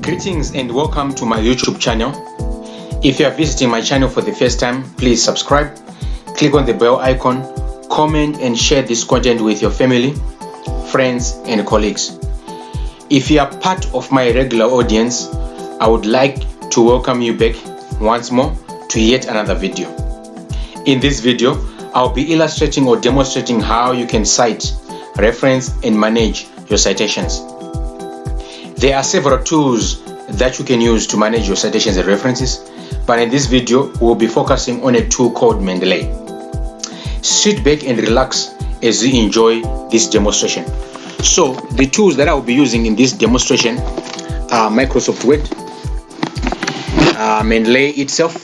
Greetings and welcome to my YouTube channel. If you are visiting my channel for the first time, please subscribe, click on the bell icon, comment and share this content with your family, friends and colleagues. If you are part of my regular audience, I would like to welcome you back once more to yet another video. In this video, I'll be illustrating or demonstrating how you can cite, reference and manage your citations. There are several tools that you can use to manage your citations and references, but in this video, we'll be focusing on a tool called Mendeley. Sit back and relax as you enjoy this demonstration. So, the tools that I will be using in this demonstration are Microsoft Word, Mendeley itself,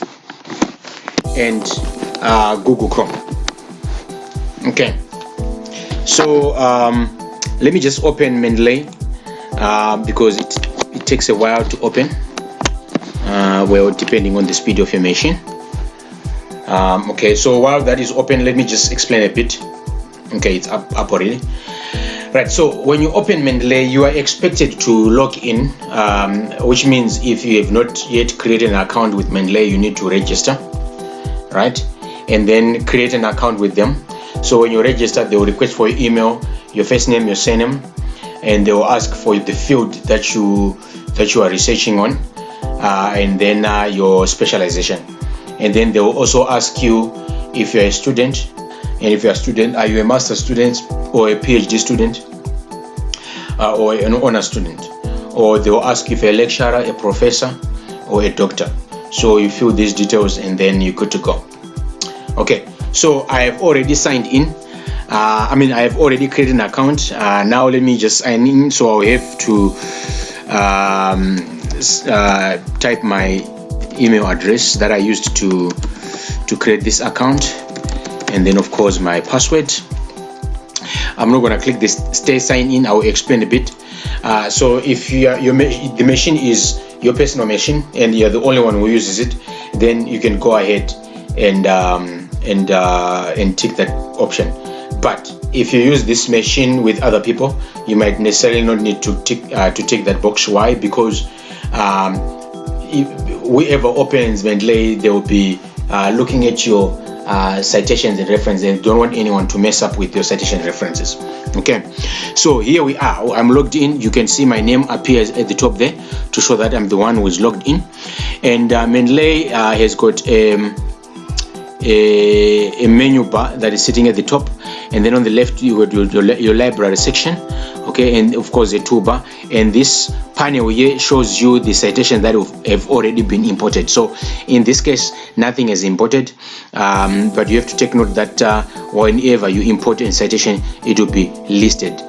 and Google Chrome. Okay, so let me just open Mendeley because it takes a while to open, well, depending on the speed of your machine. Okay, so while that is open, let me just explain a bit. Okay, it's up already. Right, so when you open Mendeley, you are expected to log in, which means if you have not yet created an account with Mendeley, you need to register, right? And then create an account with them. So when you register, they will request for your email, your first name, your surname, and they will ask for the field that you are researching on, and then your specialization. And then they will also ask you if you're a student, and if you're a student, are you a master's student or a PhD student, or an honor student? Or they will ask if you're a lecturer, a professor, or a doctor. So you fill these details and then you're good to go. Okay, so I have already signed in. I have already created an account. Now let me just sign in. So I'll have to type my email address that I used to create this account, and then of course my password. I'm not going to click this stay sign in. I will explain a bit. So if the machine is your personal machine and you're the only one who uses it, then you can go ahead and tick that option. But if you use this machine with other people, you might necessarily not need to tick that box. Why? Because whoever opens Mendeley, they will be looking at your citations and references, and don't want anyone to mess up with your citation references. Okay, so here we are. I'm logged in. You can see my name appears at the top there to show that I'm the one who is logged in. And Mendeley has got a menu bar that is sitting at the top, and then on the left you got your library section, okay, and of course a toolbar, and this panel here shows you the citations that have already been imported. So in this case nothing is imported, but you have to take note that whenever you import a citation, it will be listed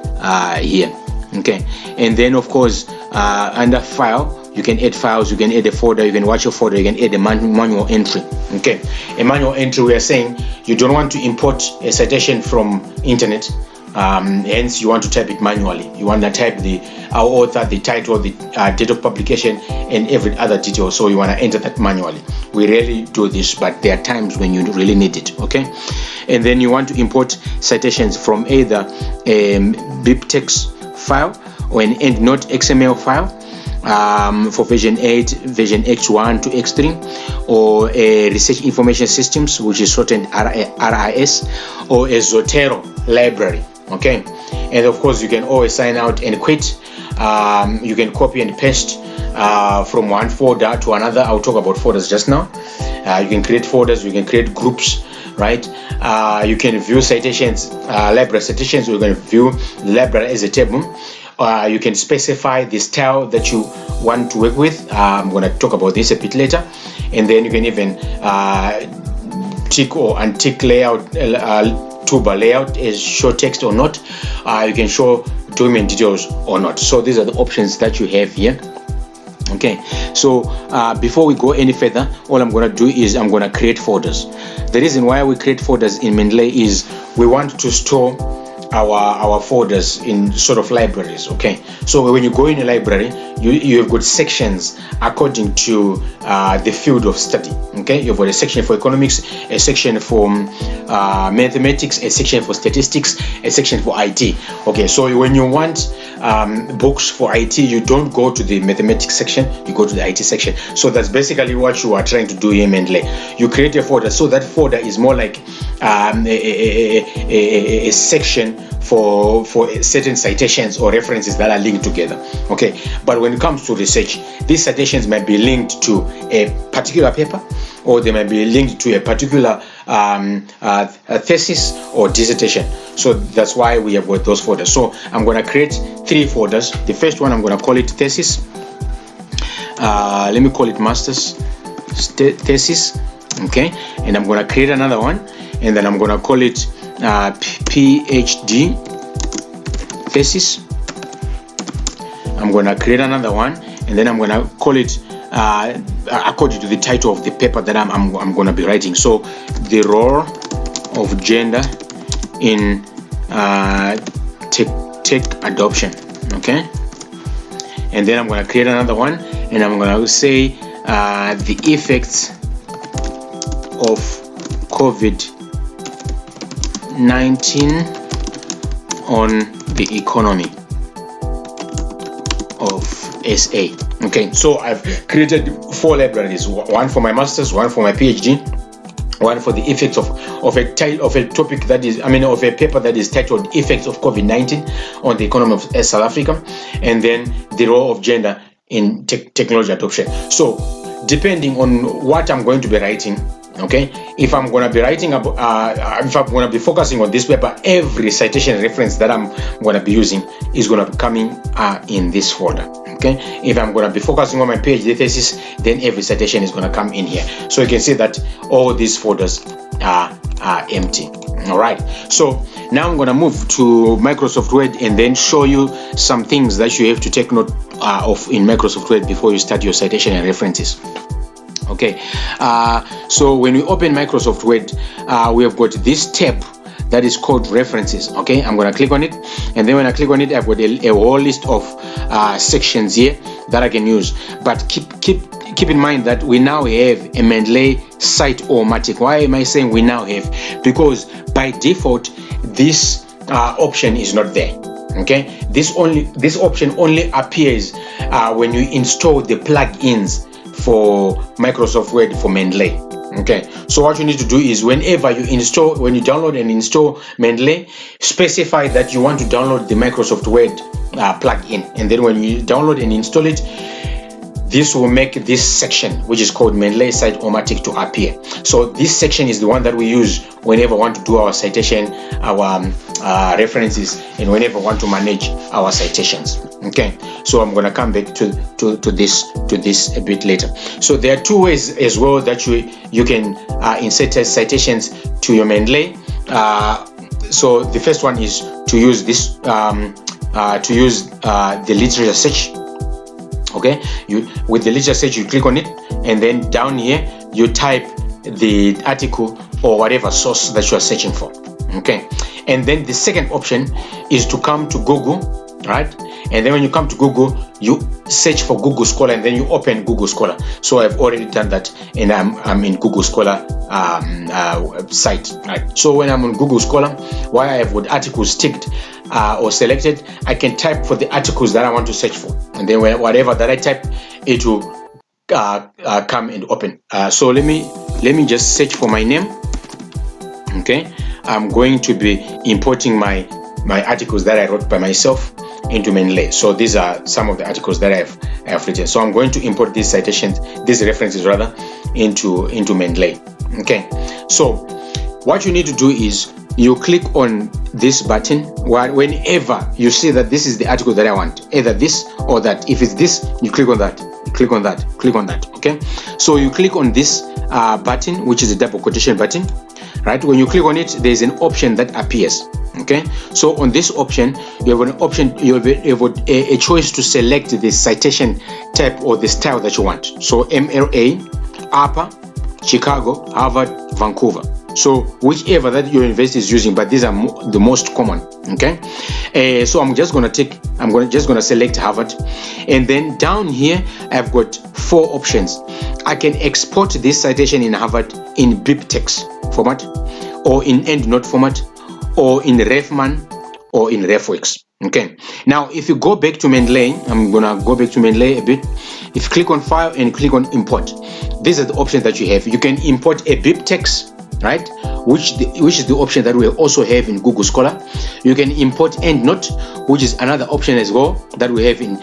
here. Okay, and then of course under file, you can add files, you can add a folder, you can watch a folder, you can add a manual entry. Okay, a manual entry, we are saying you don't want to import a citation from internet, hence you want to type it manually. You want to type our author, the title, the date of publication, and every other detail. So you want to enter that manually. We rarely do this, but there are times when you really need it. Okay, and then you want to import citations from either a BibTeX file or an EndNote XML file. For version 8, version X1 to X3, or a research information systems, which is shortened RIS, or a Zotero library. Okay, and of course you can always sign out and quit. You can copy and paste from one folder to another. I'll talk about folders just now. You can create folders, you can create groups, right? You can view citations, library citations. You can view the library as a table. You can specify the style that you want to work with. I'm going to talk about this a bit later. And then you can even tick or untick layout, toolbar layout as show text or not. You can show document details or not. So these are the options that you have here. Okay, so before we go any further, all I'm going to do is I'm going to create folders. The reason why we create folders in Mendeley is we want to store our folders in sort of libraries. Okay, so when you go in a library, you have got sections according to the field of study. Okay, you've got a section for economics, a section for mathematics, a section for statistics, a section for IT. Okay, so when you want books for IT, you don't go to the mathematics section, you go to the IT section. So that's basically what you are trying to do here, Mendeley. You create a folder, so that folder is more like a section for certain citations or references that are linked together. Okay, but when it comes to research, these citations might be linked to a particular paper, or they might be linked to a particular a thesis or dissertation. So that's why we have got those folders. So I'm going to create 3 folders. The first one, I'm going to call it thesis. Let me call it master's thesis. Okay, and I'm going to create another one, and then I'm going to call it PhD thesis. I'm going to create another one, and then I'm going to call it according to the title of the paper that I'm going to be writing. So the role of gender in tech adoption. Okay, and then I'm going to create another one, and I'm going to say the effects of COVID-19 on the economy of SA. Okay, so I've created 4 libraries: one for my master's, one for my PhD, one for the effects of a topic that is, of a paper that is titled "Effects of COVID-19 on the Economy of South Africa," and then the role of gender in technology adoption. So, depending on what I'm going to be writing, okay, if I'm going to be writing about, if I'm going to be focusing on this paper, every citation reference that I'm going to be using is going to be coming in this folder. Okay, if I'm going to be focusing on my PhD thesis, then every citation is going to come in here. So you can see that all these folders are empty. All right, so now I'm going to move to Microsoft Word and then show you some things that you have to take note of in Microsoft Word before you start your citation and references. Okay, so when we open Microsoft Word, we have got this tab that is called references. Okay, I'm going to click on it, and then when I click on it, I've got a whole list of sections here that I can use. But keep in mind that we now have a Mendeley Cite-O-Matic. Why am I saying we now have? Because by default, this option is not there. Okay, this option only appears when you install the plugins for Microsoft Word for Mendeley. Okay, so what you need to do is when you download and install Mendeley, specify that you want to download the Microsoft Word plugin, and then when you download and install it, this will make this section, which is called Mendeley Cite-O-Matic, to appear. So this section is the one that we use whenever we want to do our citation, our references, and whenever we want to manage our citations. Okay, so I'm going to come back to this a bit later. So there are 2 ways as well that you can insert citations to your Mendeley. So the first one is to use this the literature search. Okay, with the literature search, you click on it, and then down here you type the article or whatever source that you are searching for. Okay, and then the second option is to come to Google, right? And then when you come to Google, you search for Google Scholar, and then you open Google Scholar. So I've already done that, and I'm in Google Scholar site. Right? So when I'm on Google Scholar, while I have got articles ticked or selected, I can type for the articles that I want to search for, and then whatever that I type, it will come and open. So let me just search for my name. Okay, I'm going to be importing my articles that I wrote by myself into Mendeley. So these are some of the articles that I have written. So I'm going to import these references into Mendeley. Okay, so what you need to do is you click on this button whenever you see that this is the article that I want, either this or that. If it's this, you click on that, click on that, click on that. Okay, so you click on this button, which is a double quotation button, right? When you click on it, there's an option that appears. Okay, so on this option, you have a choice to select the citation type or the style that you want. So MLA, Upper, Chicago, Harvard, Vancouver. So whichever that your university is using, but these are the most common. Okay, so I'm just gonna select Harvard, and then down here I've got 4 options. I can export this citation in Harvard in BibTeX format, or in EndNote format, or in RefMan, or in RefWorks. Okay, now if you go back to Mendeley, I'm gonna go back to Mendeley a bit. If you click on file and click on import, these are the options that you have. You can import a BibTeX, right, which is the option that we also have in Google Scholar. You can import EndNote, which is another option as well that we have in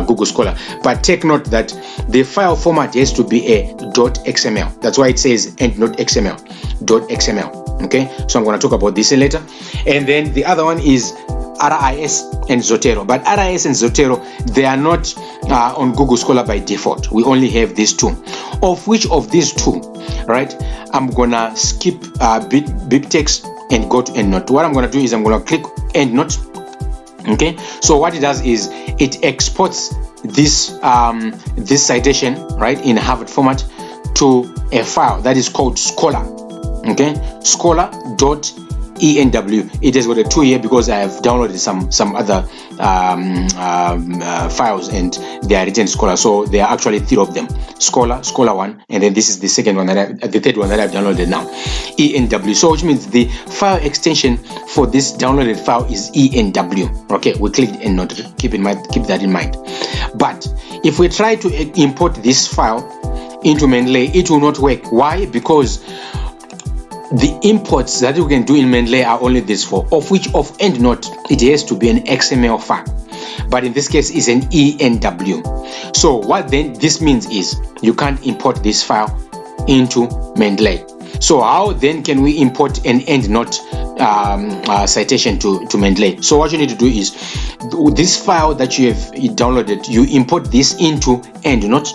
Google Scholar. But take note that the file format has to be a .xml. That's why it says EndNote XML, .xml. Okay, so I'm going to talk about this later. And then the other one is RIS and Zotero. But RIS and Zotero, they are not on Google Scholar by default. We only have these two. Of which of these two, right, I'm going to skip BibTeX and go to EndNote. What I'm going to do is I'm going to click EndNote. Okay, so what it does is it exports this this citation, right, in Harvard format to a file that is called Scholar. Okay, scholar.enw. It has got a 2 here because I have downloaded some other files and they are written Scholar, so there are actually 3 of them: Scholar 1, and then this is the second one the third one that I've downloaded now, enw. So which means the file extension for this downloaded file is enw. Okay, we clicked EndNote. Keep that in mind. But if we try to import this file into Mendeley, it will not work. Why? Because the imports that you can do in Mendeley are only these 4, of which of EndNote it has to be an XML file, but in this case it's an enw. So what then this means is you can't import this file into Mendeley. So how then can we import an EndNote citation to Mendeley? So what you need to do is this file that you have downloaded, you import this into EndNote,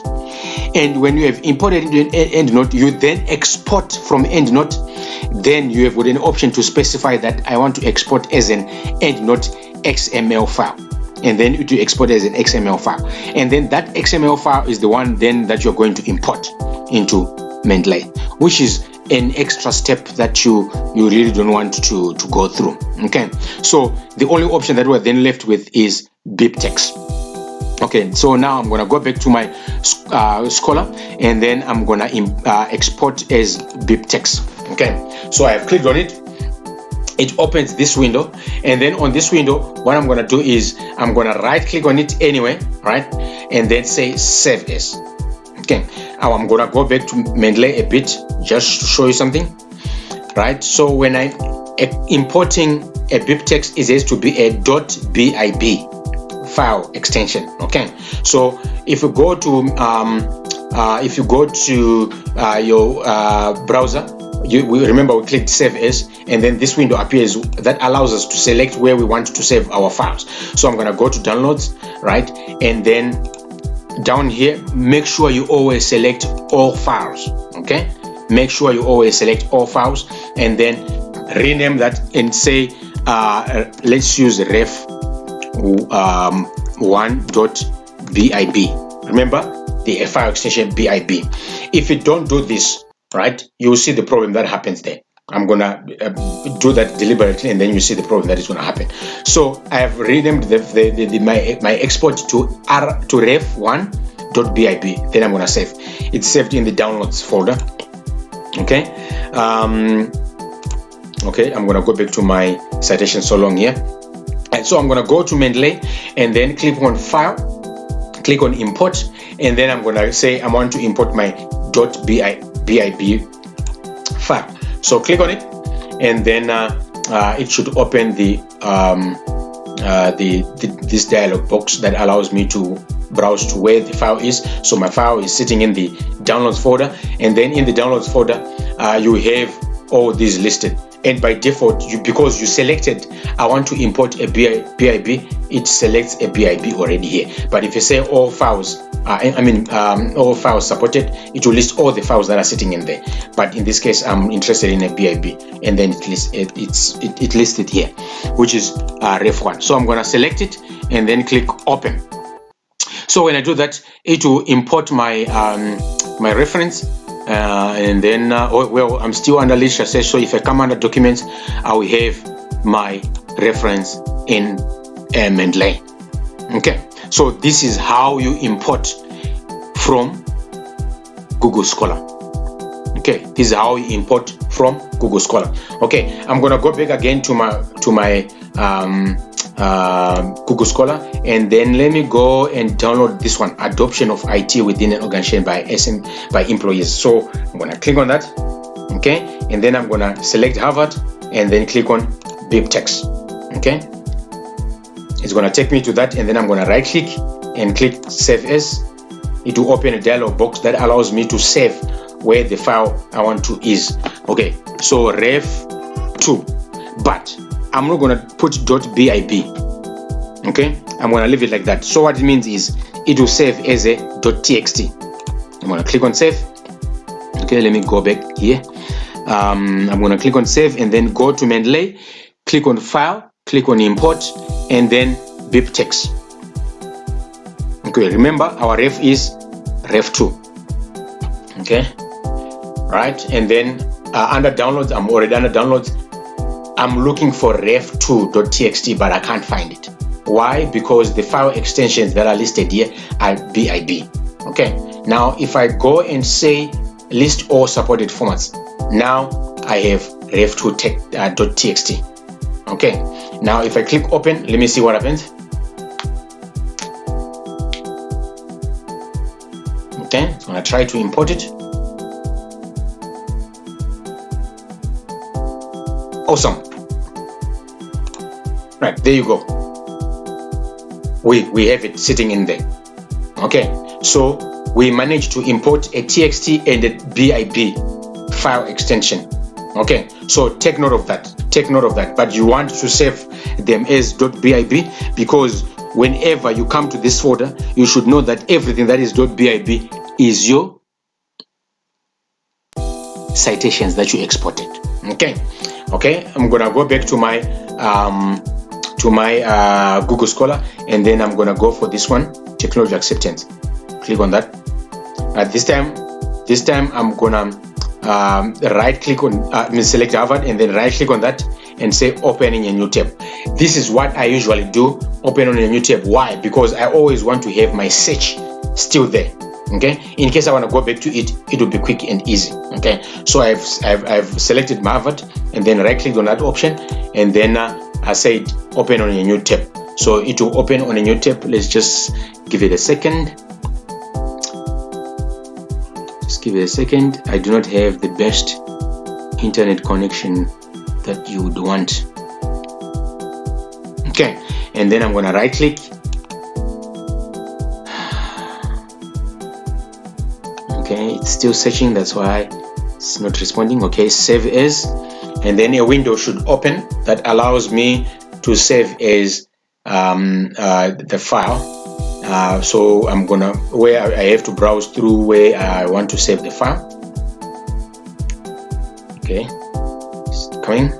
and when you have imported into EndNote, you then export from EndNote. Then you have got an option to specify that I want to export as an EndNote XML file, and then it will export as an XML file, and then that XML file is the one then that you're going to import into Mendeley, which is an extra step that you really don't want to go through. Okay, so the only option that we're then left with is BibTeX. Okay, so now I'm gonna go back to my Scholar, and then I'm gonna export as BibTeX. Okay, so I have clicked on it. It opens this window, and then on this window, what I'm gonna do is I'm gonna right click on it anyway, right, and then say Save As. Okay, now I'm gonna go back to Mendeley a bit just to show you something, right? So when I'm importing a BibTeX, it has to be a .bib file extension. Okay, so if you go to your browser, we remember we clicked Save As, and then this window appears that allows us to select where we want to save our files. So I'm gonna go to Downloads, right, and then down here, make sure you always select all files. Okay, make sure you always select all files, and then rename that and say let's use ref 1.bib. remember the file extension bib. If you don't do this, right, you'll see the problem that happens there. I'm gonna do that deliberately, and then you see the problem that is gonna happen. So I have renamed my export to ref1.bib. Then I'm gonna save. It's saved in the downloads folder. Okay. Okay, I'm gonna go back to my citation so long here, and so I'm gonna go to Mendeley and then click on File, click on Import, and then I'm gonna say I want to import my .bib file. So click on it, and then it should open this dialog box that allows me to browse to where the file is. So my file is sitting in the downloads folder, and then in the downloads folder you have all these listed, and by default, because you selected I want to import a BIB, it selects a BIB already here. But if you say all files, all files supported, it will list all the files that are sitting in there. But in this case, I'm interested in a BIB, and then it lists it here, which is ref1. So I'm gonna select it and then click open. So when I do that, it will import my my reference, and then well, I'm still under literature, so if I come under documents, I will have my reference in Mendeley. Okay, so this is how you import from Google Scholar. Okay, this is how you import from Google Scholar. Okay, I'm gonna go back again to my Google Scholar, and then let me go and download this one, Adoption of IT within an Organization by Employees. So I'm going to click on that, okay, and then I'm going to select Harvard and then click on BibTeX, okay. It's going to take me to that, and then I'm going to right click and click Save As. It will open a dialog box that allows me to save where the file I want to is. Okay, so ref2, but I'm not going to put .bib, okay. I'm going to leave it like that. So what it means is it will save as a .txt. I'm going to click on save. Okay, let me go back here. I'm going to click on save and then go to Mendeley, click on file, click on import, and then BibTeX. Okay, remember our ref is ref2. Okay, right, and then under downloads, I'm already under downloads. I'm looking for ref2.txt, but I can't find it. Why? Because the file extensions that are listed here are BIB. Okay, now if I go and say list all supported formats, now I have ref2.txt. Okay, now if I click open, let me see what happens. Okay, so I'm going to try to import it. Awesome. Right, there you go. We have it sitting in there. Okay, so we managed to import a TXT and a BIB file extension. Okay, so take note of that. Take note of that. But you want to save them as .bib, because whenever you come to this folder, you should know that everything that is .bib is your citations that you exported. Okay, I'm gonna go back to my Google Scholar, and then I'm gonna go for this one, technology acceptance. Click on that. This time I'm gonna right click on select Harvard and then right click on that and say open in a new tab. This is what I usually do, open on a new tab. Why? Because I always want to have my search still there. Okay, in case I want to go back to it, it will be quick and easy. Okay, so I've selected my Harvard and then right clicked on that option, and then I said open on a new tab. So it will open on a new tab. Let's just give it a second. Give it a second. I do not have the best internet connection that you would want. Okay, and then I'm going to right click. Okay, it's still searching, that's why it's not responding. Okay, save as, and then a window should open that allows me to save as the file. So I'm gonna, where I have to browse through where I want to save the file. Okay, it's coming.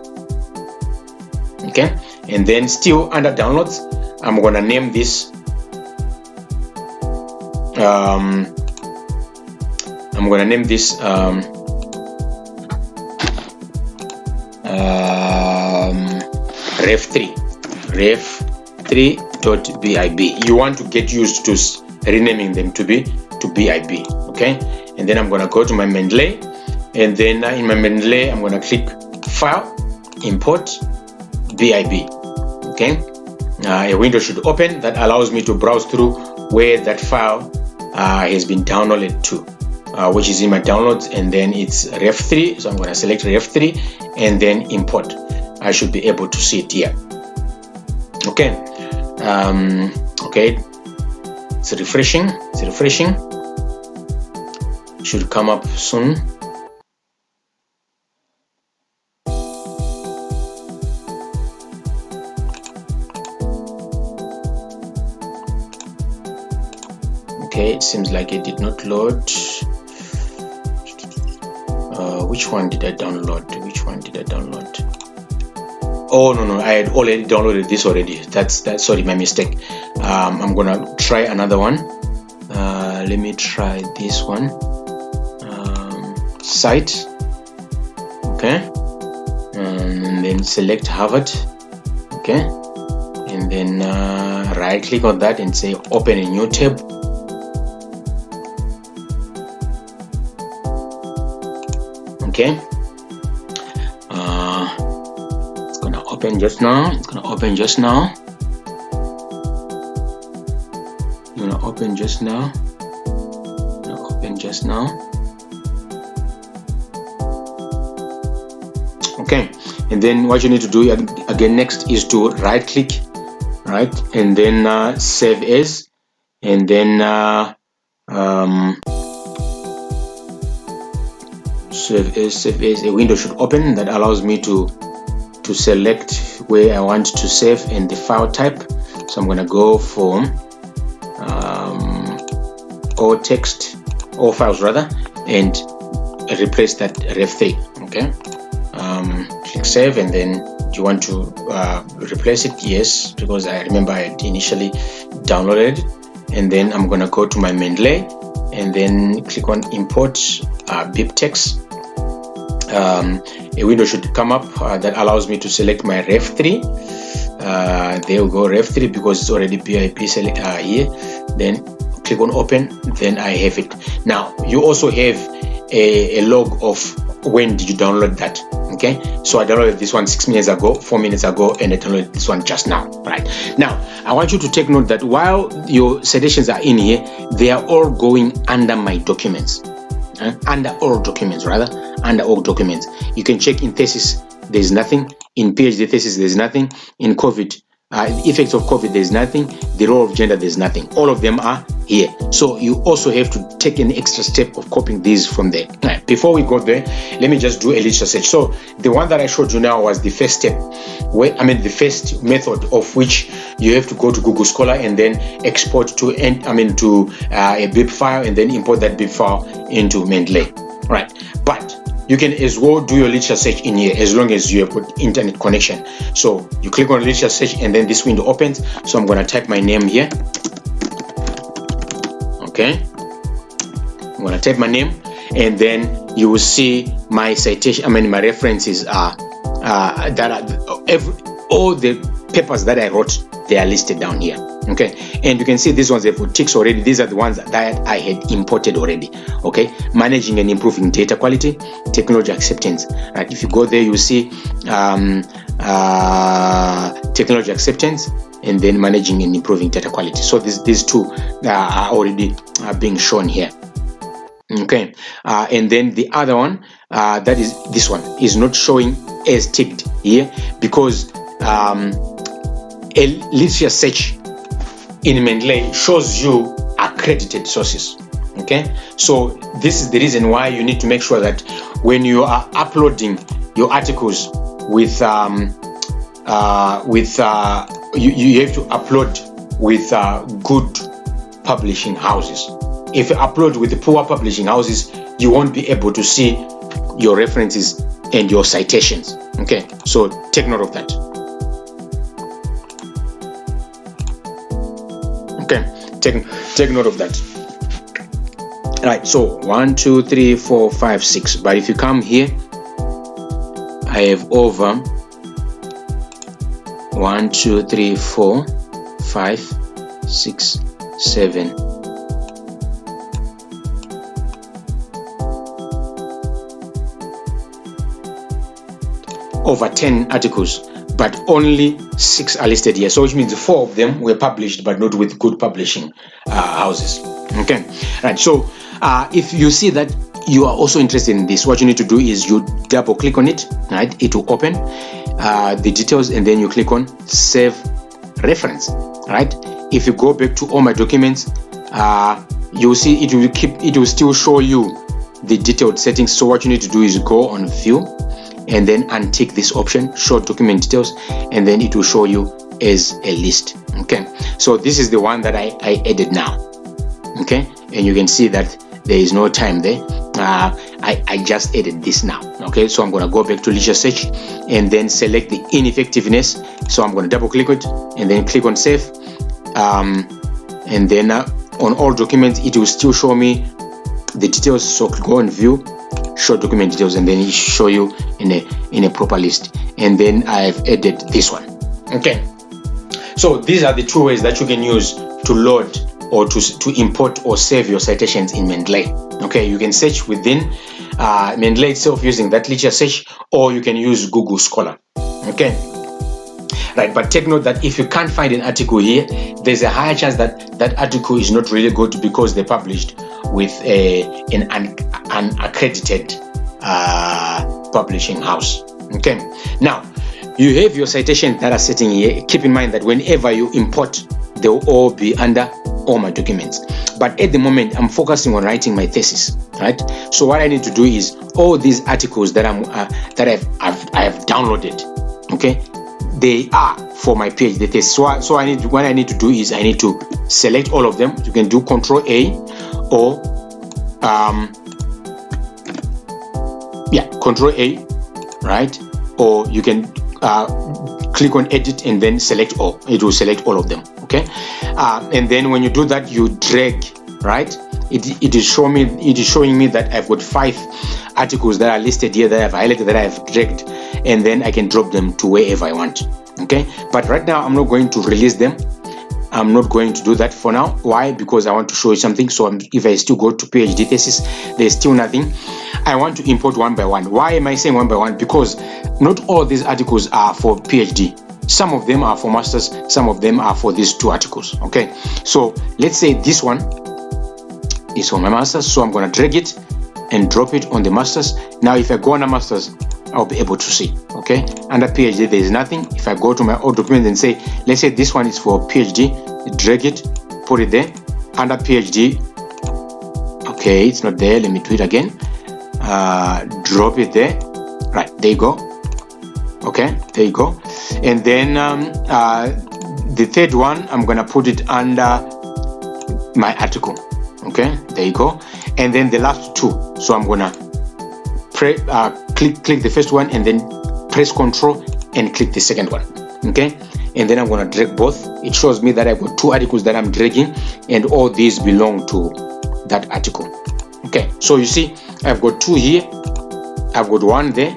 Okay, and then still under downloads, I'm gonna name this ref3.bib. You want to get used to renaming them to bib. Okay, and then I'm going to go to my Mendeley, and then in my Mendeley I'm going to click file, import bib. Okay, a window should open that allows me to browse through where that file has been downloaded to, which is in my downloads, and then it's ref3. So I'm going to select ref3 and then import. I should be able to see it here. Okay, okay, it's refreshing. Should come up soon. Okay, it seems like it did not load. Which one did I download? Oh no, I had already downloaded this already. That's sorry, my mistake. I'm gonna try another one. Let me try this one. Site. Okay, and then select Harvard. Okay, and then right click on that and say open a new tab. Okay, it's gonna open. open just now. It's gonna open just now. You're gonna open just now. Open just now. Okay, and then what you need to do again next is to right click, right, and then save as, and then save as. A window should open that allows me to select where I want to save and the file type. So I'm gonna go for all text, all files rather, and replace that ref3. Okay, click save, and then do you want to replace it? Yes, because I remember I had initially downloaded, and then I'm gonna go to my Mendeley and then click on import bib text. A window should come up that allows me to select my ref3. There we go, ref3, because it's already BIP here. Then click on open, then I have it. Now you also have a log of when did you download that. Okay, so I downloaded this one 6 minutes ago, 4 minutes ago, and I downloaded this one just now. Right now, I want you to take note that while your citations are in here, they are all going under my documents. Under all documents, under all documents. You can check in Thesis, there's nothing. In PhD thesis, there's nothing. In COVID, effects of COVID, there's nothing. The role of gender, there's nothing. All of them are here. So you also have to take an extra step of copying these from there. Now, before we go there, let me just do a literature search. So the one that I showed you now was the first step, the first method of which you have to go to Google Scholar and then export to a bib file and then import that bib file into Mendeley. Right, but you can as well do your literature search in here as long as you have got internet connection. So you click on literature search and then this window opens. So I'm going to type my name here. Okay, I'm going to type my name, and then you will see my citation. My references are all the papers that I wrote. They are listed down here. Okay, and you can see these ones have got ticks already. These are the ones that I had imported already. Okay, managing and improving data quality, technology acceptance. Right, if you go there, you see technology acceptance, and then managing and improving data quality. So these two are already being shown here. Okay, and then the other one, that is this one, is not showing as ticked here because a literature search in Mendeley shows you accredited sources. Okay, so this is the reason why you need to make sure that when you are uploading your articles with you have to upload with good publishing houses. If you upload with the poor publishing houses, you won't be able to see your references and your citations. Okay, so take note of that. Okay, take note of that. Right, so 1 2 3 4 5 6, but if you come here, I have over 1 2 3 4 5 6 7 over 10 articles, but only 6 are listed here. So which means 4 of them were published, but not with good publishing houses. Okay, right. So if you see that you are also interested in this, what you need to do is you double click on it. Right, it will open the details, and then you click on save reference. Right. If you go back to all my documents, you'll see it will still show you the detailed settings. So what you need to do is go on view and then untick this option, show document details, and then it will show you as a list. Okay, so this is the one that I added now. Okay, and you can see that there is no time there. I just added this now. Okay, so I'm going to go back to literature search and then select the ineffectiveness. So I'm going to double click it and then click on save, and then on all documents it will still show me the details. So go on view, show document details, and then it show you in a proper list. And then I've added this one. Okay, so these are the 2 ways that you can use to load or to import or save your citations in Mendeley. Okay, you can search within Mendeley itself using that literature search, or you can use Google Scholar. Okay, right? But take note that if you can't find an article here, there's a higher chance that that article is not really good because they published with an accredited publishing house. Okay, now you have your citation that are sitting here. Keep in mind that whenever you import, they will all be under all my documents. But at the moment, I'm focusing on writing my thesis, right? So what I need to do is all these articles that I have downloaded, okay, they are for my PhD thesis. So what I need to do is I need to select all of them. You can do Control A or Control A, right? Or you can click on Edit and then select all. It will select all of them. Okay, and then when you do that, you drag, right? It is showing me that I've got 5 articles that are listed here that I've highlighted, that I've dragged, and then I can drop them to wherever I want. Okay, but right now I'm not going to release them. I'm not going to do that for now. Why? Because I want to show you something. So if I still go to PhD thesis, there's still nothing. I want to import one by one. Why am I saying one by one? Because not all these articles are for PhD. Some of them are for masters, some of them are for these 2 articles. Okay, so let's say this one is for my masters, so I'm going to drag it and drop it on the masters. Now if I go under masters, I'll be able to see. Okay, under PhD there is nothing. If I go to my old document and say, let's say this one is for PhD, drag it, put it there under PhD. Okay, it's not there. Let me do it again. Drop it there. Right, there you go. Okay, there you go. And then the third one, I'm gonna put it under my article. Okay, there you go. And then the last 2, so I'm gonna click the first one and then press Control and click the second one. Okay, and then I'm gonna drag both. It shows me that I've got 2 articles that I'm dragging, and all these belong to that article. Okay, so you see I've got 2 here, I've got one there,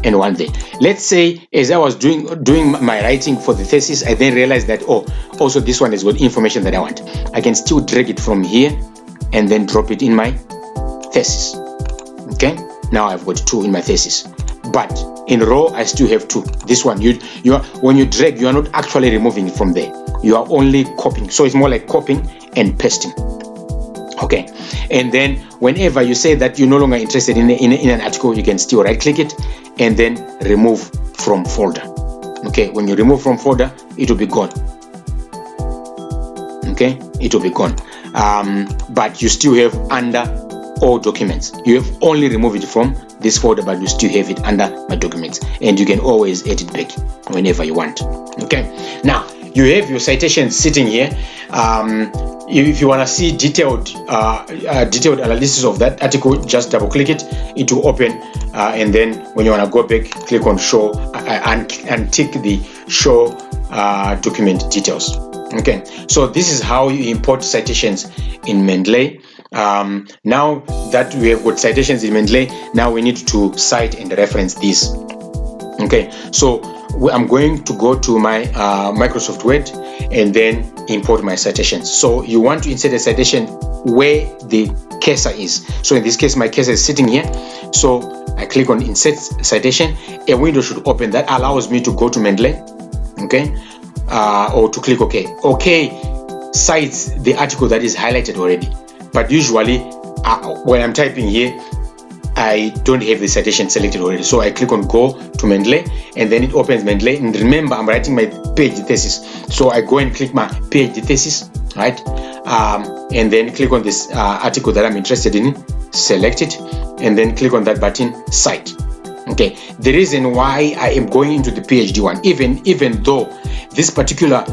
and one there. Let's say as I was doing my writing for the thesis, I then realized that also this one has got information that I want. I can still drag it from here and then drop it in my thesis. Okay, now I've got 2 in my thesis, but in raw I still have 2. This one, when you drag, you are not actually removing it from there, you are only copying. So it's more like copying and pasting. Okay, and then whenever you say that you're no longer interested in an article, you can still right click it and then remove from folder. Okay, when you remove from folder, it will be gone. Okay, it will be gone. But you still have under all documents. You have only removed it from this folder, but you still have it under my documents, and you can always edit back whenever you want. Okay, now you have your citation sitting here. If you want to see detailed analysis of that article, just double click it, it will open, and then when you want to go back, click on show and tick the show document details. Okay, so this is how you import citations in Mendeley. Now that we have got citations in Mendeley, now we need to cite and reference these. Okay, so I'm going to go to my Microsoft Word and then import my citations. So you want to insert a citation where the cursor is. So in this case, my cursor is sitting here. So I click on Insert Citation. A window should open that allows me to go to Mendeley, okay, or to click OK. OK cites the article that is highlighted already. But usually, when I'm typing here, I don't have the citation selected already. So I click on Go to Mendeley, and then it opens Mendeley. And remember, I'm writing my PhD thesis. So I go and click my PhD thesis, right? And then click on this article that I'm interested in, select it, and then click on that button, Cite. Okay, the reason why I am going into the PhD one, even though this particular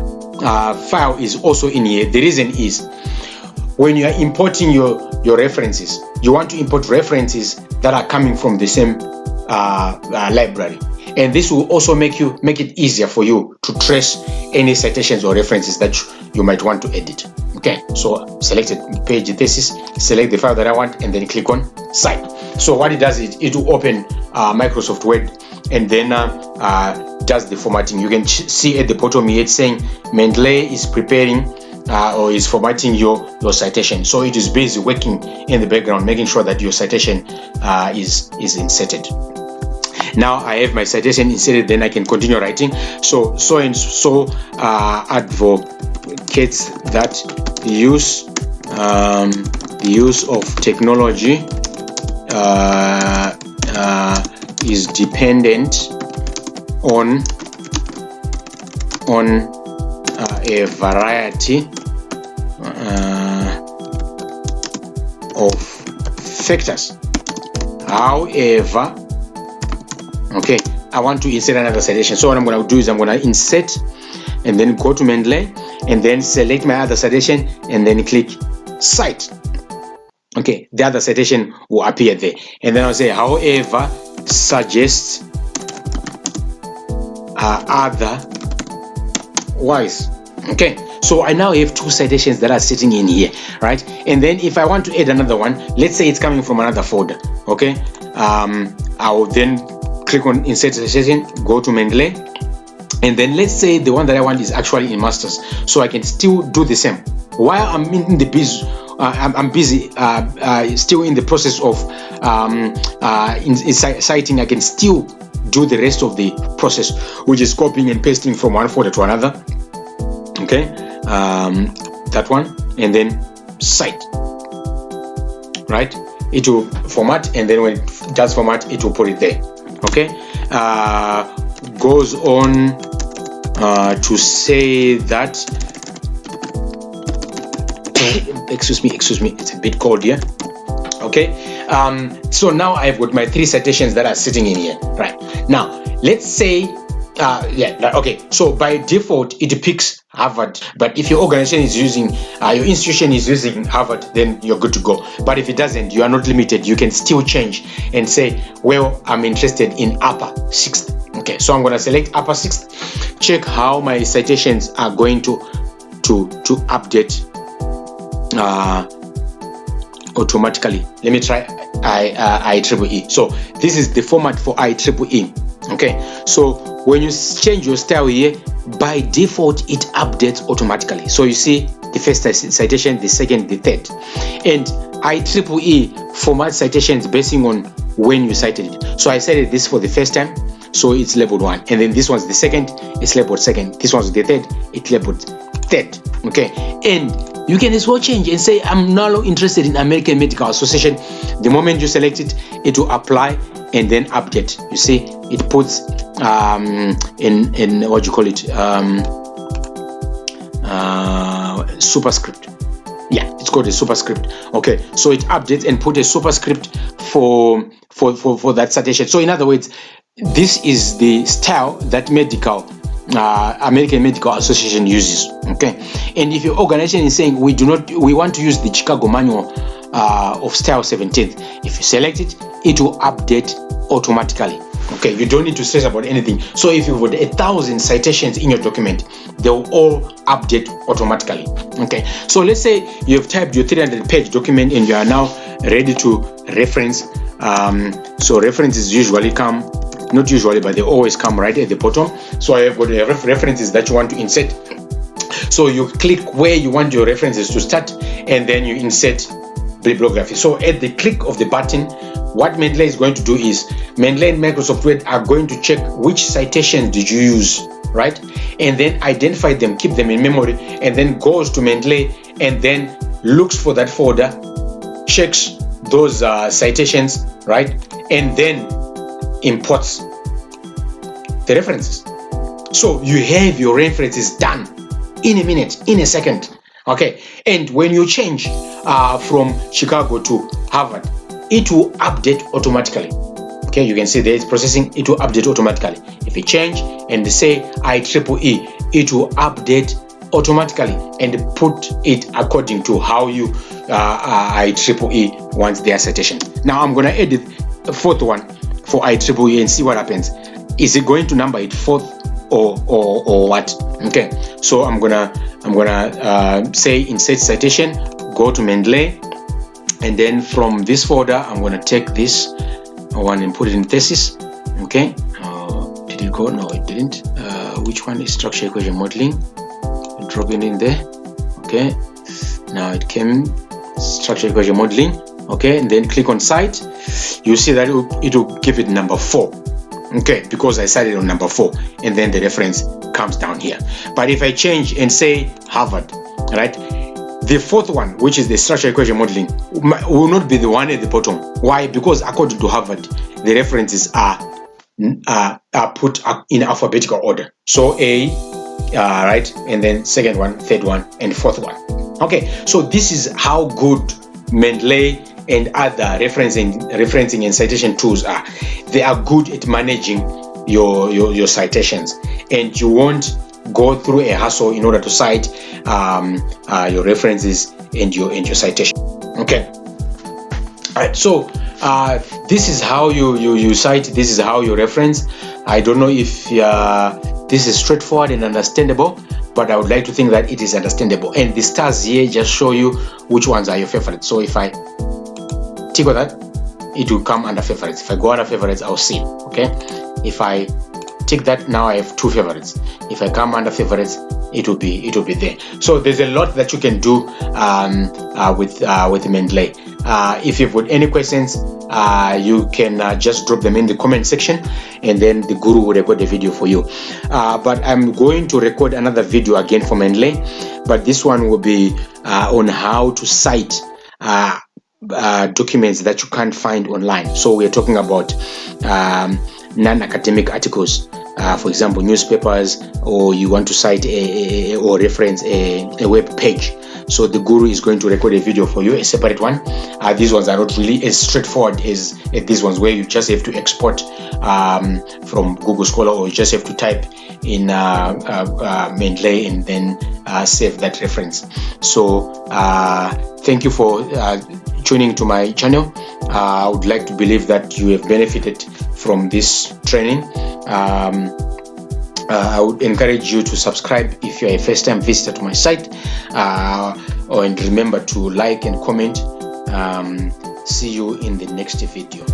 file is also in here, the reason is when you are importing your references, you want to import references that are coming from the same library, and this will also make it easier for you to trace any citations or references that you might want to edit. Okay, so select a PhD thesis, select the file that I want, and then click on Cite. So what it does is it will open Microsoft Word, and then does the formatting. You can see at the bottom here it's saying Mendeley is preparing or is formatting your citation. So it is busy working in the background, making sure that your citation is inserted. Now I have my citation inserted, then I can continue writing. So and so advocates that the use of technology is dependent on a variety of factors. However, okay, I want to insert another citation. So what I'm going to do is I'm going to insert and then go to Mendeley and then select my other citation and then click cite. Okay, the other citation will appear there, and then I'll say however suggests otherwise. Okay, so I now have two citations that are sitting in here, right? And then if I want to add another one, let's say it's coming from another folder. Okay, I will then click on insert citation, go to Mendeley, and then let's say the one that I want is actually in masters, so I can still do the same while I'm in the busy. I'm busy still in the process of citing. I can still do the rest of the process, which is copying and pasting from one folder to another. Okay, that one, and then cite. Right, it will format, and then when it does format, it will put it there. Okay, goes on to say that. Excuse me, it's a bit cold here. Okay, so now I've got my three citations that are sitting in here. Right, now let's say okay, so by default it picks Harvard, but if your organization is using your institution is using Harvard, then you're good to go. But if it doesn't, you are not limited. You can still change and say, well, I'm interested in upper sixth. Okay, so I'm going to select upper sixth, check how my citations are going to update automatically. Let me try IEEE. So this is the format for IEEE. Okay, so when you change your style here, by default it updates automatically. So you see the first citation, the second, the third, and IEEE format citations basing on when you cited it. So I cited this for the first time, so it's labeled 1, and then this one's the second, it's labeled second. This one's the third, it's labeled third. Okay, and you can as well change and say I'm no longer interested in American Medical Association. The moment you select it, it will apply and then update. You see, it puts in what you call it, superscript. Yeah, it's called a superscript. Okay, so it updates and put a superscript for that citation. So in other words, this is the style that American Medical Association uses. Okay, and if your organization is saying we want to use the Chicago Manual of Style 17th, if you select it, it will update automatically. Okay, you don't need to stress about anything. So if you've got 1,000 citations in your document, they will all update automatically. Okay, so let's say you have typed your 300-page document and you are now ready to reference. So references usually come, not usually, but they always come right at the bottom. So I have got references that you want to insert. So you click where you want your references to start, and then you insert bibliography. So at the click of the button, what Mendeley is going to do is Mendeley and Microsoft Word are going to check which citation did you use, right? And then identify them, keep them in memory, and then goes to Mendeley and then looks for that folder, checks those citations, right? And then imports the references. So you have your references done in a minute, in a second. Okay, and when you change from Chicago to Harvard, it will update automatically. Okay, you can see there it's processing, it will update automatically. If you change and say IEEE, it will update automatically and put it according to how you IEEE wants their citation. Now I'm going to edit the fourth one for IEEE and see what happens. Is it going to number it fourth or what? Okay, so I'm gonna say insert citation, go to Mendeley, and then from this folder I'm gonna take this one and put it in Thesis. Okay, did it go? No, it didn't. Which one is structure equation modeling? Drop it in there. Okay, now it came structure equation modeling. Okay, and then click on cite. You see that it will give it number 4. okay, because I started on number 4, and then the reference comes down here. But if I change and say Harvard, right, the 4th one, which is the structural equation modeling, will not be the one at the bottom. Why? Because according to Harvard, the references are put in alphabetical order. So A, right, and then 2nd one, 3rd one, and 4th one. Okay, so this is how good Mendeley and other referencing and citation tools are. They are good at managing your citations, and you won't go through a hassle in order to cite your references and your citation. Okay. All right. So this is how you cite. This is how you reference. I don't know if this is straightforward and understandable, but I would like to think that it is understandable. And the stars here just show you which ones are your favorites. So if I tick on that, it will come under favorites. If I go under favorites, I'll see. Okay. If I tick that, now I have 2 favorites. If I come under favorites, it will be there. So there's a lot that you can do with Mendeley. If you've got any questions, you can just drop them in the comment section, and then the guru will record the video for you. But I'm going to record another video again for Mendeley, but this one will be on how to cite documents that you can't find online. So we're talking about non-academic articles, for example, newspapers, or you want to cite or reference a web page. So the guru is going to record a video for you, a separate one. These ones are not really as straightforward as these ones, where you just have to export from Google Scholar, or you just have to type in Mendeley and then save that reference. So thank you for tuning to my channel. I would like to believe that you have benefited from this training. I would encourage you to subscribe if you're a first-time visitor to my site, and remember to like and comment. See you in the next video.